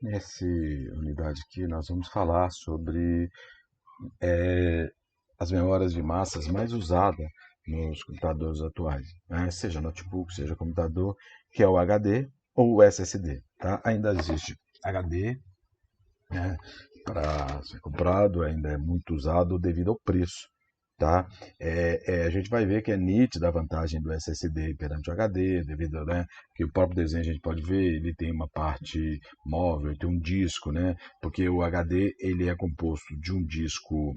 Nessa unidade aqui, nós vamos falar sobre as memórias de massas mais usadas nos computadores atuais, né? Seja notebook, seja computador, que é o HD ou o SSD. Tá? Ainda existe HD, né, para ser comprado, ainda é muito usado devido ao preço. Tá? A gente vai ver que é nítida a vantagem do SSD perante o HD, devido, né, que o próprio desenho a gente pode ver, ele tem uma parte móvel, tem um disco, né, porque o HD ele é composto de um disco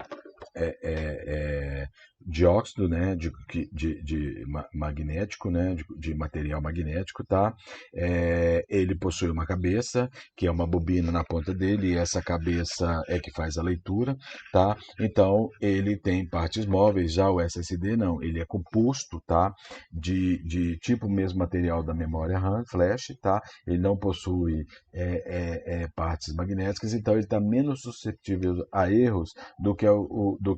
é, é, é, de óxido, né, magnético, né, de material magnético, tá? Ele possui uma cabeça, que é uma bobina na ponta dele, e essa cabeça é que faz a leitura, tá? Então, ele tem partes móveis, já o SSD não, ele é composto, tá? De tipo mesmo material da memória RAM, flash, tá? Ele não possui partes magnéticas, então ele está menos suscetível a erros do que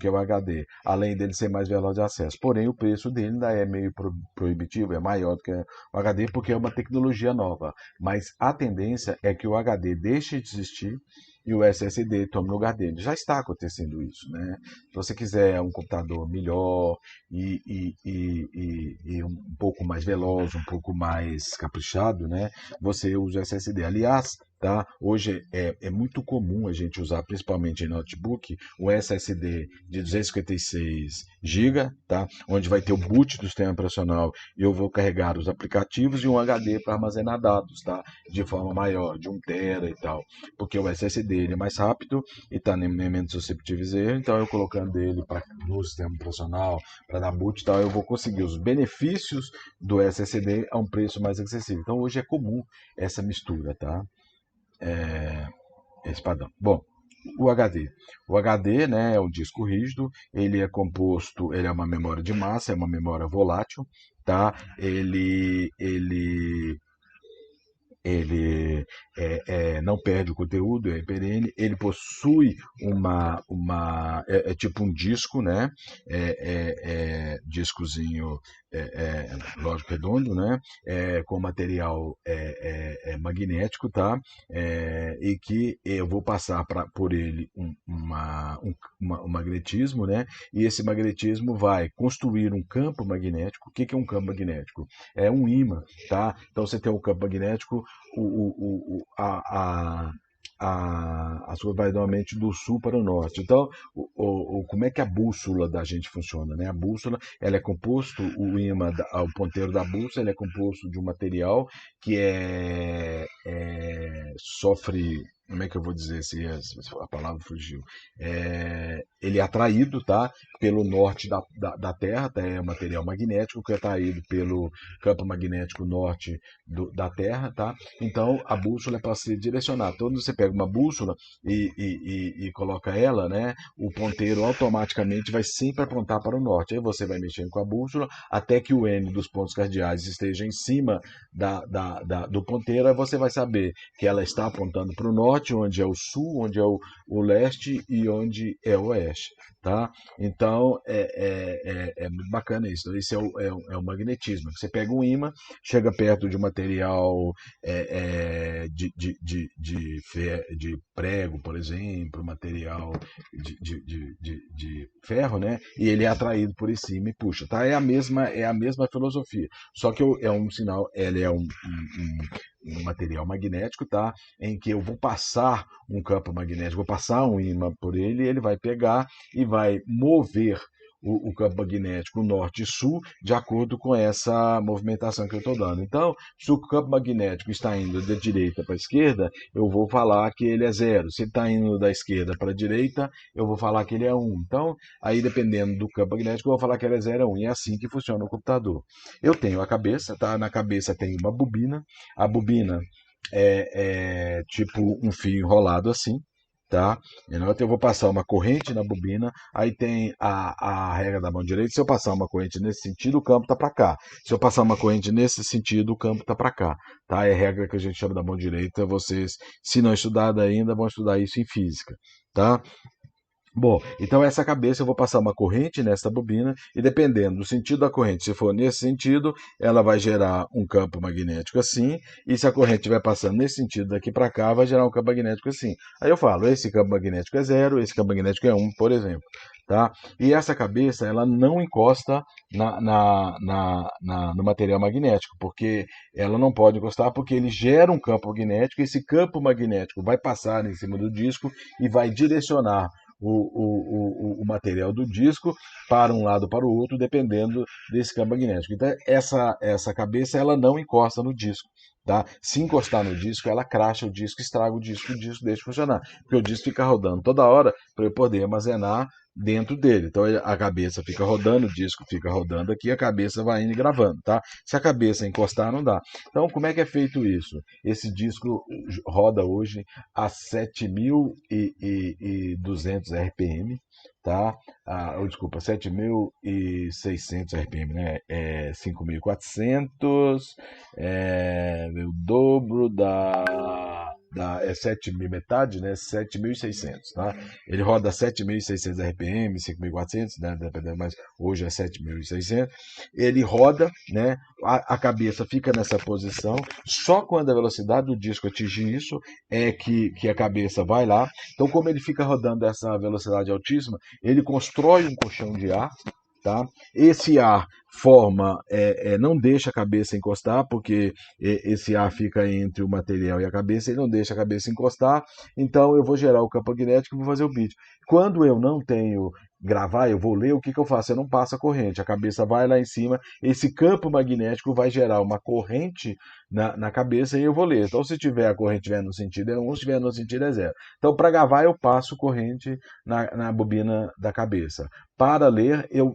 o HD, além dele ser mais veloz de acesso. Porém, o preço dele ainda é meio proibitivo, é maior do que o HD, porque é uma tecnologia nova. Mas a tendência é que o HD deixe de existir e o SSD tome lugar dele. Já está acontecendo isso, né? Se você quiser um computador melhor e um pouco mais veloz, um pouco mais caprichado, né? Você usa o SSD. Aliás, tá? Hoje é muito comum a gente usar, principalmente em notebook, o SSD de 256 GB, tá? Onde vai ter o boot do sistema operacional e eu vou carregar os aplicativos e um HD para armazenar dados, tá? De forma maior, de 1 TB e tal. Porque o SSD ele é mais rápido e está menos susceptível a erro, então eu colocando ele no sistema operacional para dar boot e tal, eu vou conseguir os benefícios do SSD a um preço mais acessível. Então hoje é comum essa mistura, tá? Esse padrão. Bom, o HD. O HD, né, é um disco rígido, ele é composto, ele é uma memória de massa, é uma memória volátil, tá? Ele não perde o conteúdo, é perene, ele possui é tipo um disco, né? Discozinho, lógico redondo, né? Com material magnético, tá? E que eu vou passar por ele um magnetismo, né? E esse magnetismo vai construir um campo magnético. O que é um campo magnético? É um ímã, tá? Então você tem um campo magnético, a sua vai normalmente do sul para o norte. Então, como é que a bússola da gente funciona, né? A bússola, ela é composto, o ímã, o ponteiro da bússola, ele é composto de um material que sofre, como é que eu vou dizer se a palavra fugiu? Ele é atraído, tá? Pelo norte da Terra, tá? É um material magnético que é atraído pelo campo magnético norte da Terra, tá? Então a bússola é para se direcionar. Quando você pega uma bússola e coloca ela, né? O ponteiro automaticamente vai sempre apontar para o norte. Aí você vai mexendo com a bússola até que o N dos pontos cardeais esteja em cima do ponteiro. Aí você vai saber que ela está apontando para o norte, onde é o sul, onde é o leste e onde é o oeste. Tá? Então é muito bacana isso. Então, esse é o magnetismo. Você pega um ímã, chega perto de um material de prego, por exemplo, material de ferro, né? E ele é atraído por esse ímã e puxa. Tá? É a mesma filosofia. Só que é um sinal, ele é um material magnético, tá? Em que eu vou passar um campo magnético, vou passar um ímã por ele, e ele vai pegar e vai mover o campo magnético norte e sul de acordo com essa movimentação que eu estou dando. Então, se o campo magnético está indo da direita para a esquerda, eu vou falar que ele é zero. Se ele está indo da esquerda para a direita, eu vou falar que ele é um. Então, aí dependendo do campo magnético, eu vou falar que ele é 0 ou 1. E é assim que funciona o computador. Eu tenho a cabeça, tá? Na cabeça tem uma bobina. A bobina é tipo um fio enrolado assim, tá? Então eu vou passar uma corrente na bobina, aí tem a regra da mão direita. Se eu passar uma corrente nesse sentido, o campo está para cá. Se eu passar uma corrente nesse sentido, o campo está para cá, tá? É a regra que a gente chama da mão direita. Vocês, se não estudaram ainda, vão estudar isso em física, tá? Bom, então essa cabeça eu vou passar uma corrente nessa bobina e dependendo do sentido da corrente, se for nesse sentido, ela vai gerar um campo magnético assim, e se a corrente estiver passando nesse sentido daqui para cá, vai gerar um campo magnético assim. Aí eu falo, esse campo magnético é 0, esse campo magnético é 1, por exemplo. Tá? E essa cabeça ela não encosta no material magnético, porque ela não pode encostar porque ele gera um campo magnético, e esse campo magnético vai passar em cima do disco e vai direcionar o material do disco para um lado ou para o outro, dependendo desse campo magnético. Então, essa cabeça ela não encosta no disco. Tá? Se encostar no disco, ela cracha o disco, estraga o disco deixa de funcionar. Porque o disco fica rodando toda hora para eu poder armazenar dentro dele. Então a cabeça fica rodando, o disco fica rodando aqui, a cabeça vai indo e gravando. Tá? Se a cabeça encostar, não dá. Então, como é que é feito isso? Esse disco roda hoje a 7.200 RPM, tá? Desculpa, 7.600 RPM, né? 5.400, o dobro é 7.000, metade, né? 7.600, tá? Ele roda 7.600 RPM, 5.400, né? Dependendo, mas hoje é 7.600. Ele roda, né? A cabeça fica nessa posição. Só quando a velocidade do disco atingir isso é que a cabeça vai lá. Então, como ele fica rodando essa velocidade altíssima, ele constrói um colchão de ar. Tá? Esse ar não deixa a cabeça encostar, porque esse ar fica entre o material e a cabeça, e não deixa a cabeça encostar, então eu vou gerar o campo magnético e vou fazer o beat. Quando eu não tenho gravar, eu vou ler, o que eu faço? Eu não passo a corrente, a cabeça vai lá em cima, esse campo magnético vai gerar uma corrente na cabeça e eu vou ler. Então, se tiver a corrente tiver no sentido é 1, se tiver no sentido é 0. Então, para gravar, eu passo corrente na bobina da cabeça. Para ler, eu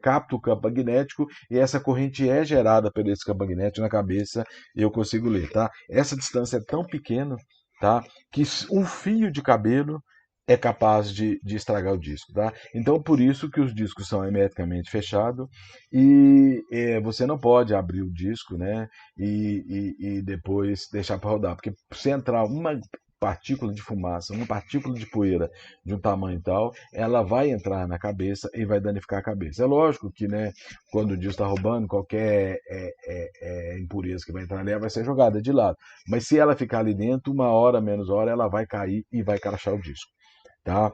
capta o campo magnético e essa corrente é gerada por esse campo magnético na cabeça e eu consigo ler, tá? Essa distância é tão pequena, tá? Que um fio de cabelo é capaz de estragar o disco, tá? Então, por isso que os discos são hermeticamente fechados e você não pode abrir o disco, né? E depois deixar para rodar, porque se entrar uma partícula de fumaça, uma partícula de poeira de um tamanho tal, ela vai entrar na cabeça e vai danificar a cabeça. É lógico que, né, quando o disco está roubando, qualquer impureza que vai entrar nela vai ser jogada de lado. Mas se ela ficar ali dentro, uma hora, menos hora, ela vai cair e vai crachar o disco. Tá?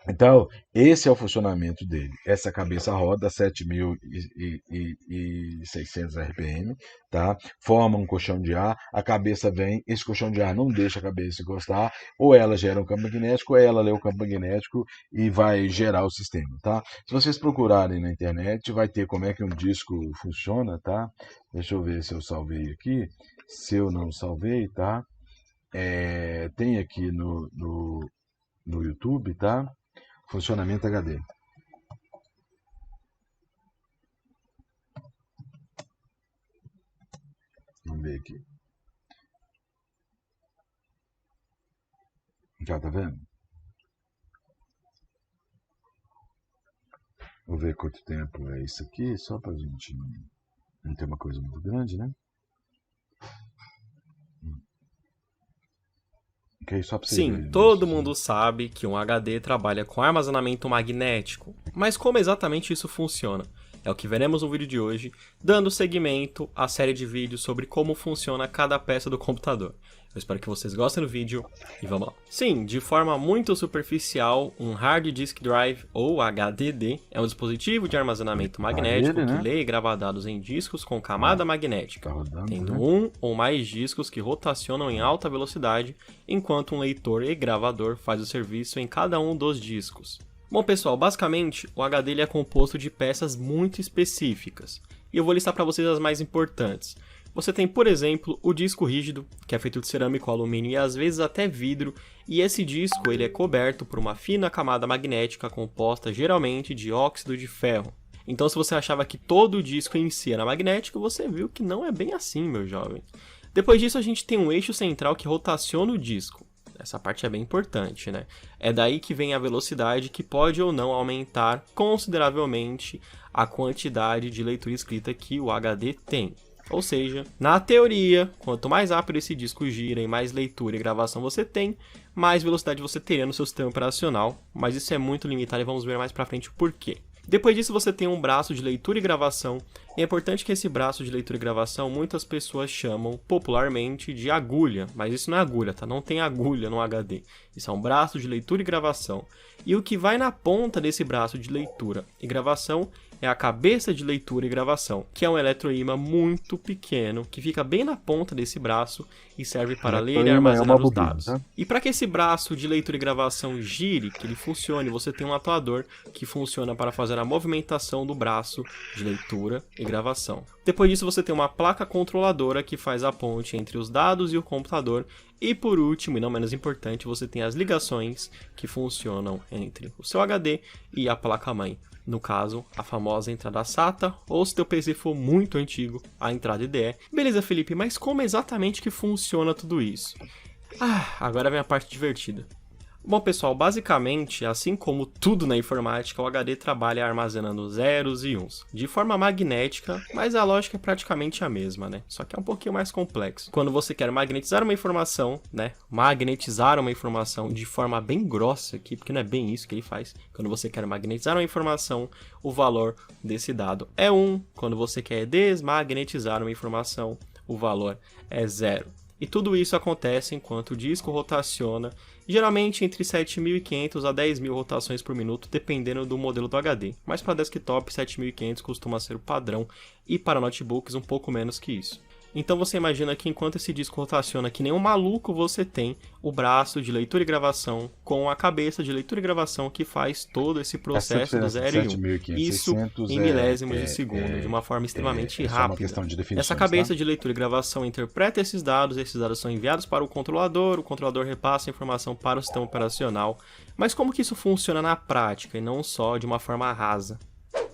Então, esse é o funcionamento dele. Essa cabeça roda 7.600 RPM, tá? Forma um colchão de ar, a cabeça vem, esse colchão de ar não deixa a cabeça encostar, ou ela gera um campo magnético, ou ela lê o campo magnético e vai gerar o sistema, tá? Se vocês procurarem na internet, vai ter como é que um disco funciona, tá? Deixa eu ver se eu salvei aqui. Se eu não salvei, tá? Tem aqui no YouTube, tá? Funcionamento HD. Vamos ver aqui. Já tá vendo? Vou ver quanto tempo é isso aqui, só pra gente não ter uma coisa muito grande, né? Okay, só pra vocês Sim, verem todo isso. mundo sabe que um HD trabalha com armazenamento magnético, mas como exatamente isso funciona? É o que veremos no vídeo de hoje, dando seguimento à série de vídeos sobre como funciona cada peça do computador. Eu espero que vocês gostem do vídeo e vamos lá. Sim, de forma muito superficial, um Hard Disk Drive, ou HDD, é um dispositivo de armazenamento magnético que lê e grava dados em discos com camada magnética, tendo um ou mais discos que rotacionam em alta velocidade, enquanto um leitor e gravador faz o serviço em cada um dos discos. Bom pessoal, basicamente o HD ele é composto de peças muito específicas, e eu vou listar para vocês as mais importantes. Você tem, por exemplo, o disco rígido, que é feito de cerâmico, alumínio e às vezes até vidro, e esse disco ele é coberto por uma fina camada magnética composta geralmente de óxido de ferro. Então se você achava que todo o disco em si era magnético, você viu que não é bem assim, meu jovem. Depois disso a gente tem um eixo central que rotaciona o disco. Essa parte é bem importante, né? É daí que vem a velocidade que pode ou não aumentar consideravelmente a quantidade de leitura escrita que o HD tem. Ou seja, na teoria, quanto mais rápido esse disco gira e mais leitura e gravação você tem, mais velocidade você teria no seu sistema operacional, mas isso é muito limitado e vamos ver mais pra frente o porquê. Depois disso você tem um braço de leitura e gravação, e é importante que esse braço de leitura e gravação muitas pessoas chamam popularmente de agulha, mas isso não é agulha, tá? Não tem agulha no HD, isso é um braço de leitura e gravação. E o que vai na ponta desse braço de leitura e gravação é a cabeça de leitura e gravação, que é um eletroímã muito pequeno, que fica bem na ponta desse braço e serve para ler e armazenar os dados. Tá? E para que esse braço de leitura e gravação gire, que ele funcione, você tem um atuador que funciona para fazer a movimentação do braço de leitura e gravação. Depois disso você tem uma placa controladora que faz a ponte entre os dados e o computador. E por último, e não menos importante, você tem as ligações que funcionam entre o seu HD e a placa-mãe. No caso, a famosa entrada SATA, ou se teu PC for muito antigo, a entrada IDE. Beleza, Felipe, mas como exatamente que funciona tudo isso? Agora vem a parte divertida. Bom, pessoal, basicamente, assim como tudo na informática, o HD trabalha armazenando zeros e uns, de forma magnética, mas a lógica é praticamente a mesma, né? Só que é um pouquinho mais complexo. Quando você quer magnetizar uma informação, né? Magnetizar uma informação de forma bem grossa aqui, porque não é bem isso que ele faz. Quando você quer magnetizar uma informação, o valor desse dado é 1. Quando você quer desmagnetizar uma informação, o valor é 0. E tudo isso acontece enquanto o disco rotaciona, geralmente entre 7.500 a 10.000 rotações por minuto, dependendo do modelo do HD. Mas para desktop, 7.500 costuma ser o padrão, e para notebooks um pouco menos que isso. Então você imagina que enquanto esse disco rotaciona que nem um maluco, você tem o braço de leitura e gravação com a cabeça de leitura e gravação que faz todo esse processo do 0 e 1. Isso em milésimos de segundo, de uma forma extremamente rápida. Essa cabeça de leitura e gravação interpreta esses dados são enviados para o controlador repassa a informação para o sistema operacional. Mas como que isso funciona na prática e não só de uma forma rasa?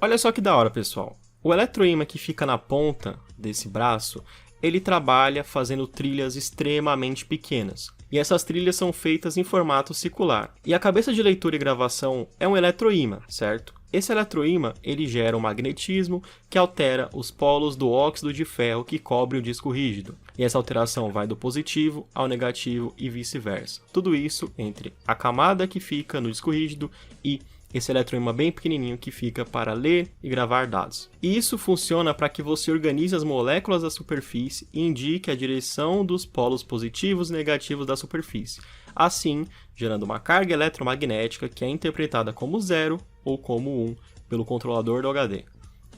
Olha só que da hora, pessoal. O eletroímã que fica na ponta desse braço, ele trabalha fazendo trilhas extremamente pequenas. E essas trilhas são feitas em formato circular. E a cabeça de leitura e gravação é um eletroímã, certo? Esse eletroímã, ele gera um magnetismo que altera os polos do óxido de ferro que cobre o disco rígido. E essa alteração vai do positivo ao negativo e vice-versa. Tudo isso entre a camada que fica no disco rígido e esse eletroímã bem pequenininho que fica para ler e gravar dados. E isso funciona para que você organize as moléculas da superfície e indique a direção dos polos positivos e negativos da superfície, assim gerando uma carga eletromagnética que é interpretada como 0 ou como 1 pelo controlador do HD.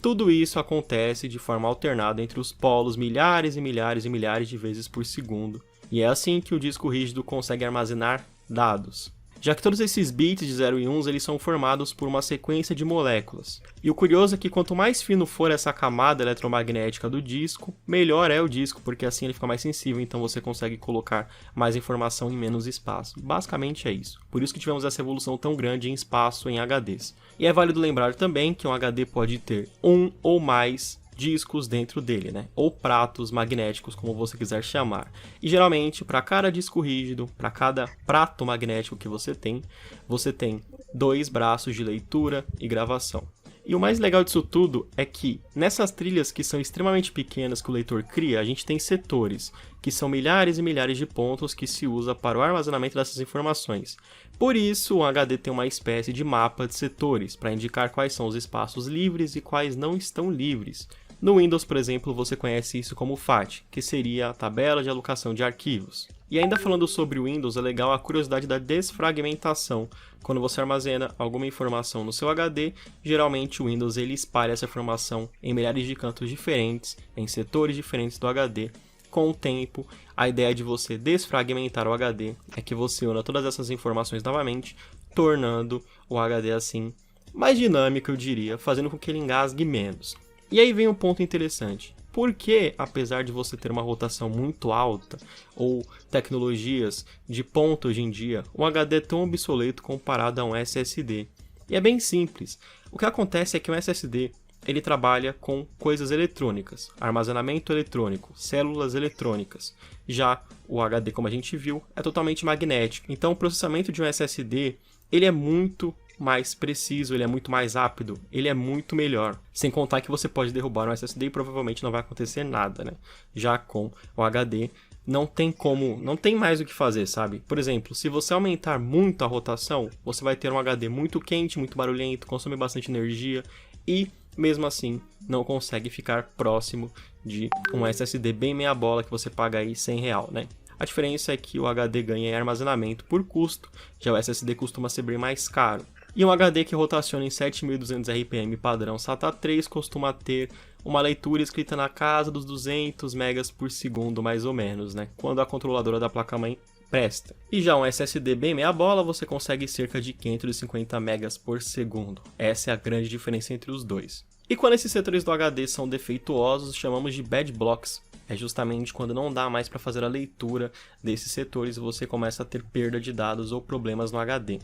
Tudo isso acontece de forma alternada entre os polos milhares e milhares e milhares de vezes por segundo, e é assim que o disco rígido consegue armazenar dados. Já que todos esses bits de 0 e 1 eles são formados por uma sequência de moléculas. E o curioso é que quanto mais fino for essa camada eletromagnética do disco, melhor é o disco, porque assim ele fica mais sensível, então você consegue colocar mais informação em menos espaço. Basicamente é isso. Por isso que tivemos essa evolução tão grande em espaço em HDs. E é válido lembrar também que um HD pode ter um ou mais discos dentro dele, né? Ou pratos magnéticos, como você quiser chamar. E geralmente, para cada disco rígido, para cada prato magnético que você tem 2 braços de leitura e gravação. E o mais legal disso tudo é que nessas trilhas que são extremamente pequenas que o leitor cria, a gente tem setores, que são milhares e milhares de pontos que se usa para o armazenamento dessas informações. Por isso, o HD tem uma espécie de mapa de setores, para indicar quais são os espaços livres e quais não estão livres. No Windows, por exemplo, você conhece isso como FAT, que seria a tabela de alocação de arquivos. E ainda falando sobre o Windows, é legal a curiosidade da desfragmentação. Quando você armazena alguma informação no seu HD, geralmente o Windows ele espalha essa informação em milhares de cantos diferentes, em setores diferentes do HD. Com o tempo, a ideia de você desfragmentar o HD é que você una todas essas informações novamente, tornando o HD assim mais dinâmico, eu diria, fazendo com que ele engasgue menos. E aí vem um ponto interessante. Por que, apesar de você ter uma rotação muito alta, ou tecnologias de ponta hoje em dia, o HD é tão obsoleto comparado a um SSD? E é bem simples. O que acontece é que um SSD ele trabalha com coisas eletrônicas, armazenamento eletrônico, células eletrônicas. Já o HD, como a gente viu, é totalmente magnético. Então o processamento de um SSD ele é muito mais preciso, ele é muito mais rápido, ele é muito melhor. Sem contar que você pode derrubar um SSD e provavelmente não vai acontecer nada, né? Já com o HD, não tem mais o que fazer, sabe? Por exemplo, se você aumentar muito a rotação, você vai ter um HD muito quente, muito barulhento, consome bastante energia e, mesmo assim, não consegue ficar próximo de um SSD bem meia bola que você paga aí R$100, né? A diferença é que o HD ganha em armazenamento por custo, já o SSD costuma ser bem mais caro. E um HD que rotaciona em 7200 RPM padrão SATA 3 costuma ter uma leitura escrita na casa dos 200 megas por segundo, mais ou menos, né? Quando a controladora da placa-mãe presta. E já um SSD bem meia bola, você consegue cerca de 550 megas por segundo. Essa é a grande diferença entre os dois. E quando esses setores do HD são defeituosos, chamamos de bad blocks. É justamente quando não dá mais para fazer a leitura desses setores e você começa a ter perda de dados ou problemas no HD.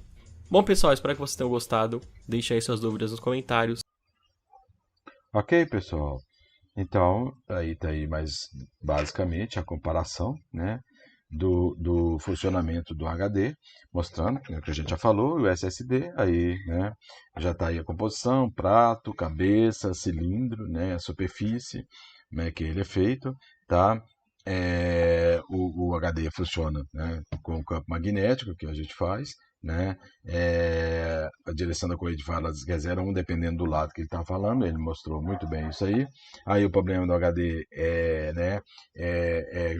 Bom, pessoal, espero que vocês tenham gostado. Deixe aí suas dúvidas nos comentários. Ok, pessoal. Então, aí tá aí mais basicamente a comparação, né, do funcionamento do HD, mostrando, né, o que a gente já falou, o SSD, aí, né, já está aí a composição, prato, cabeça, cilindro, né, a superfície, né, que ele é feito, tá? O HD funciona, né, com o campo magnético que a gente faz, né? A direção da corrente de falas é 0,1, dependendo do lado que ele está falando, ele mostrou muito bem isso aí. Aí o problema do HD né,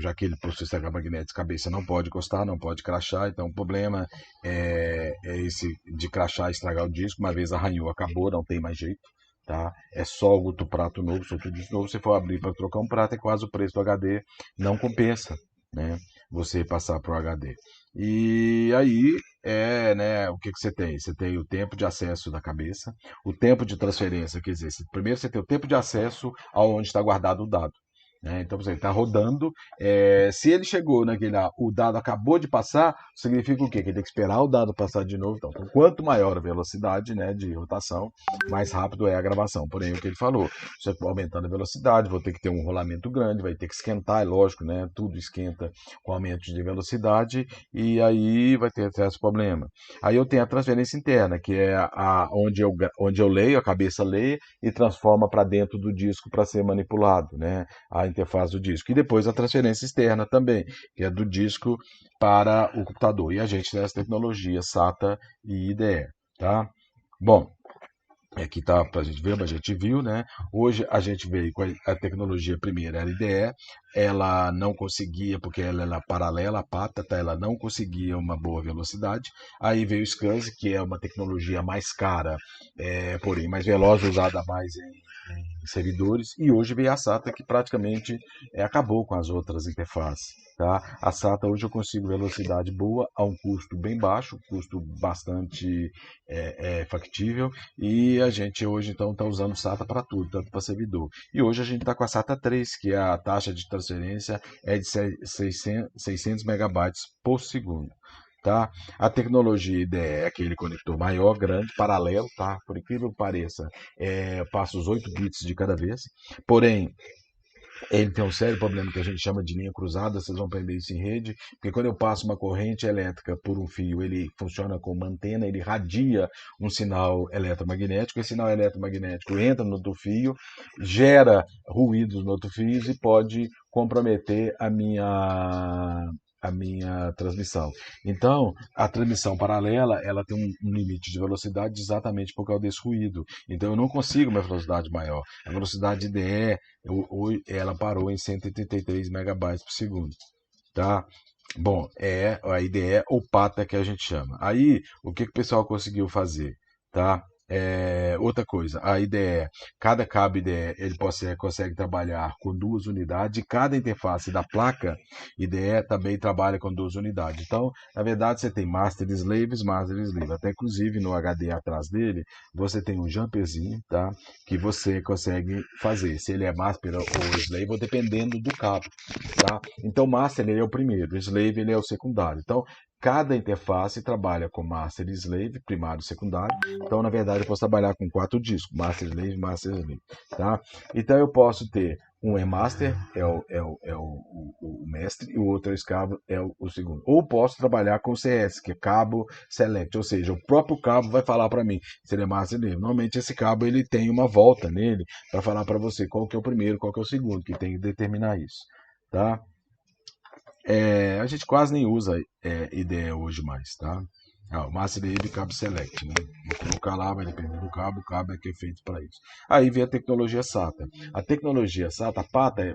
já que ele possui esse campo magnético, a cabeça não pode encostar, não pode crachar, então o problema é esse de crachar e estragar o disco. Uma vez arranhou, acabou, não tem mais jeito. Tá? É só outro prato novo, só tudo de novo. Se for abrir para trocar um prato, é quase o preço do HD, não compensa, né, você passar para o HD. E aí, né, o que você tem? Você tem o tempo de acesso da cabeça, o tempo de transferência, quer dizer, primeiro você tem o tempo de acesso aonde está guardado o dado. Né? Então, você está rodando, se ele chegou naquele, o dado acabou de passar, significa o quê? Que ele tem que esperar o dado passar de novo. Então, quanto maior a velocidade, né, de rotação, mais rápido é a gravação. Porém, o que ele falou, você aumentando a velocidade, vou ter que ter um rolamento grande, vai ter que esquentar, é lógico, né? Tudo esquenta com aumento de velocidade, e aí vai ter esse problema. Aí eu tenho a transferência interna, que é onde eu leio, a cabeça lê e transforma para dentro do disco para ser manipulado, né? A interface do disco. E depois a transferência externa também, que é do disco para o computador. E a gente tem essa tecnologia SATA e IDE, tá? Bom, aqui tá para a gente ver, a gente viu, né? Hoje a gente veio com a tecnologia primeira, era IDE, ela não conseguia, porque ela era paralela à PATA, tá? Ela não conseguia uma boa velocidade. Aí veio o SCSI, que é uma tecnologia mais cara, porém mais veloz, usada mais em servidores, e hoje veio a SATA, que praticamente acabou com as outras interfaces. Tá? A SATA hoje eu consigo velocidade boa a um custo bem baixo, custo bastante factível, e a gente hoje então está usando SATA para tudo, tanto para servidor. E hoje a gente está com a SATA 3, que a taxa de transferência é de 600 megabytes por segundo. Tá? A tecnologia IDE é aquele conector maior, grande, paralelo, tá? Por incrível que pareça, passa os 8 bits de cada vez, porém ele tem um sério problema que a gente chama de linha cruzada, vocês vão aprender isso em rede, porque quando eu passo uma corrente elétrica por um fio, ele funciona como uma antena, ele radia um sinal eletromagnético, esse sinal eletromagnético entra no outro fio, gera ruídos no outro fio e pode comprometer a minha transmissão. Então, a transmissão paralela, ela tem um limite de velocidade exatamente por causa desse ruído. Então, eu não consigo uma velocidade maior. A velocidade IDE, ela parou em 133 megabytes por segundo. Tá? Bom, a IDE ou PATA que a gente chama. Aí, o que o pessoal conseguiu fazer? Tá? Outra coisa, a IDE, cada cabo IDE, ele consegue trabalhar com 2 unidades, e cada interface da placa IDE também trabalha com 2 unidades. Então, na verdade, você tem Master Slaves, Master Slave. Até inclusive no HD atrás dele, você tem um jumperzinho, tá? Que você consegue fazer, se ele é Master ou Slave, ou dependendo do cabo, tá? Então, Master ele é o primeiro, o Slave ele é o secundário. Então, cada interface trabalha com Master e Slave, primário e secundário. Então, na verdade, eu posso trabalhar com 4 discos, Master Slave, Master Slave. Tá? Então, eu posso ter Um é master, o mestre, e o outro é o escravo, é o segundo. Ou posso trabalhar com CS, que é cabo select, ou seja, o próprio cabo vai falar para mim se ele é master ou não. Normalmente esse cabo ele tem uma volta nele para falar para você qual que é o primeiro, qual que é o segundo, que tem que determinar isso, tá? A gente quase nem usa IDE hoje mais, tá? O Master IDE Cabo Select, né? Vou colocar lá, vai depender do cabo, o cabo é que é feito para isso. Aí vem a tecnologia SATA. A tecnologia SATA, a PATA é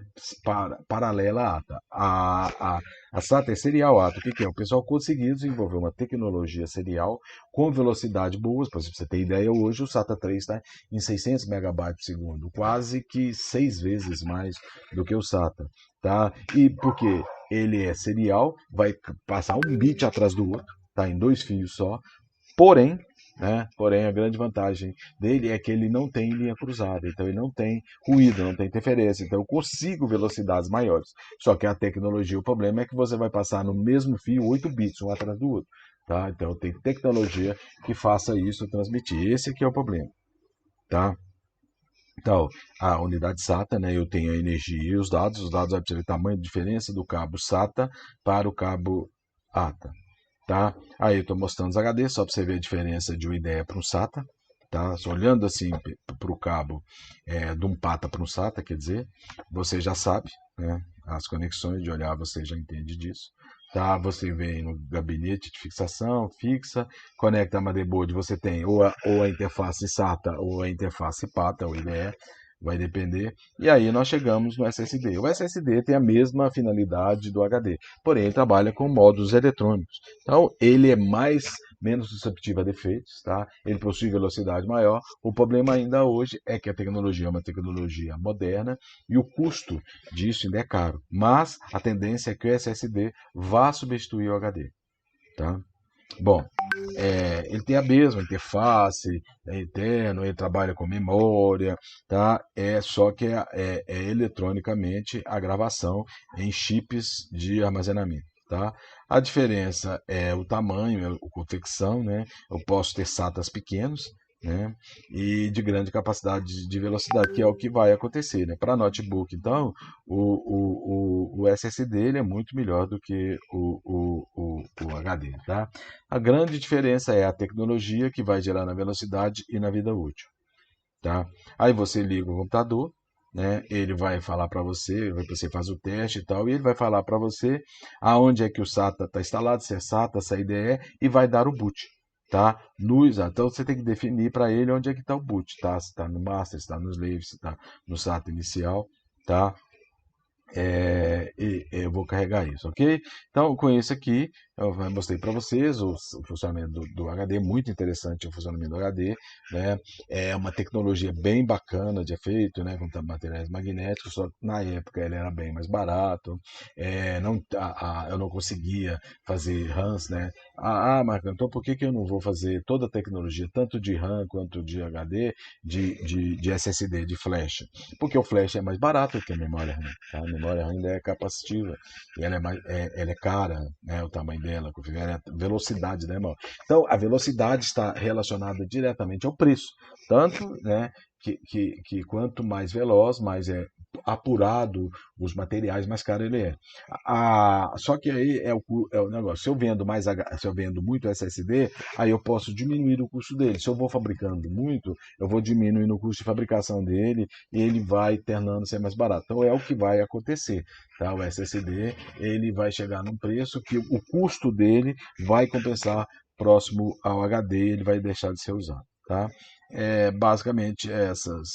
paralela à ATA. A SATA é serial ATA. O que é? O pessoal conseguiu desenvolver uma tecnologia serial com velocidade boa. Para você ter ideia, hoje o SATA 3 está em 600 megabytes por segundo, quase que 6 vezes mais do que o SATA. Tá? E por quê? Ele é serial, vai passar um bit atrás do outro, tá? Em 2 fios só. Porém, a grande vantagem dele é que ele não tem linha cruzada, então ele não tem ruído, não tem interferência, então eu consigo velocidades maiores. Só que a tecnologia, o problema é que você vai passar no mesmo fio 8 bits, um atrás do outro. Tá? Então tem tecnologia que faça isso transmitir. Esse aqui é o problema. Tá? Então, a unidade SATA, né, eu tenho a energia e os dados vai precisar de tamanho de diferença do cabo SATA para o cabo ATA. Tá? Aí eu estou mostrando os HD, só para você ver a diferença de uma ideia para um SATA. Tá? Só olhando assim para o cabo de um PATA para um SATA, quer dizer, você já sabe, né, as conexões de olhar, você já entende disso. Tá? Você vem no gabinete de fixação, fixa, conecta a motherboard, você tem ou a interface SATA ou a interface PATA, ou IDE, vai depender. E aí nós chegamos no SSD. O SSD tem a mesma finalidade do HD, porém ele trabalha com módulos eletrônicos. Então ele é menos susceptível a defeitos, tá? Ele possui velocidade maior. O problema ainda hoje é que a tecnologia é uma tecnologia moderna e o custo disso ainda é caro. Mas a tendência é que o SSD vá substituir o HD, tá? Bom, ele tem a mesma interface, é interno, ele trabalha com memória, tá? Só que é eletronicamente a gravação em chips de armazenamento. Tá? A diferença é o tamanho, a confecção, né? Eu posso ter SATAs pequenos, né? E de grande capacidade de velocidade, que é o que vai acontecer, né? Para notebook, então, o SSD ele é muito melhor do que o HD, tá? A grande diferença é a tecnologia que vai gerar na velocidade e na vida útil, tá? Aí você liga o computador, né? Ele vai falar para você faz o teste e tal, e ele vai falar para você aonde é que o SATA está instalado, se é SATA, se é IDE, e vai dar o boot, tá? Então você tem que definir para ele onde é que está o boot, tá? Se está no master, se está no slave, se está no SATA inicial, tá? E eu vou carregar isso, ok? Então, com isso aqui, eu mostrei para vocês o funcionamento do HD, muito interessante o funcionamento do HD, né? É uma tecnologia bem bacana de efeito, né? Com materiais magnéticos, só que na época ele era bem mais barato, eu não conseguia fazer RAMs, né? Marco, então por que eu não vou fazer toda a tecnologia, tanto de RAM quanto de HD, de SSD, de flash? Porque o flash é mais barato que a memória RAM, tá? A memória RAM ainda é capacitiva e ela é cara, né? O tamanho dela, a velocidade, né, irmão? Então, a velocidade está relacionada diretamente ao preço. Tanto, né, que quanto mais veloz, mais é apurado os materiais, mais caro ele é. Só que aí é o negócio. Se eu vendo muito SSD, aí eu posso diminuir o custo dele. Se eu vou fabricando muito, eu vou diminuindo o custo de fabricação dele e ele vai tornando ser mais barato. Então é o que vai acontecer, tá? O SSD ele vai chegar num preço que o custo dele vai compensar próximo ao HD, ele vai deixar de ser usado, tá? Basicamente essas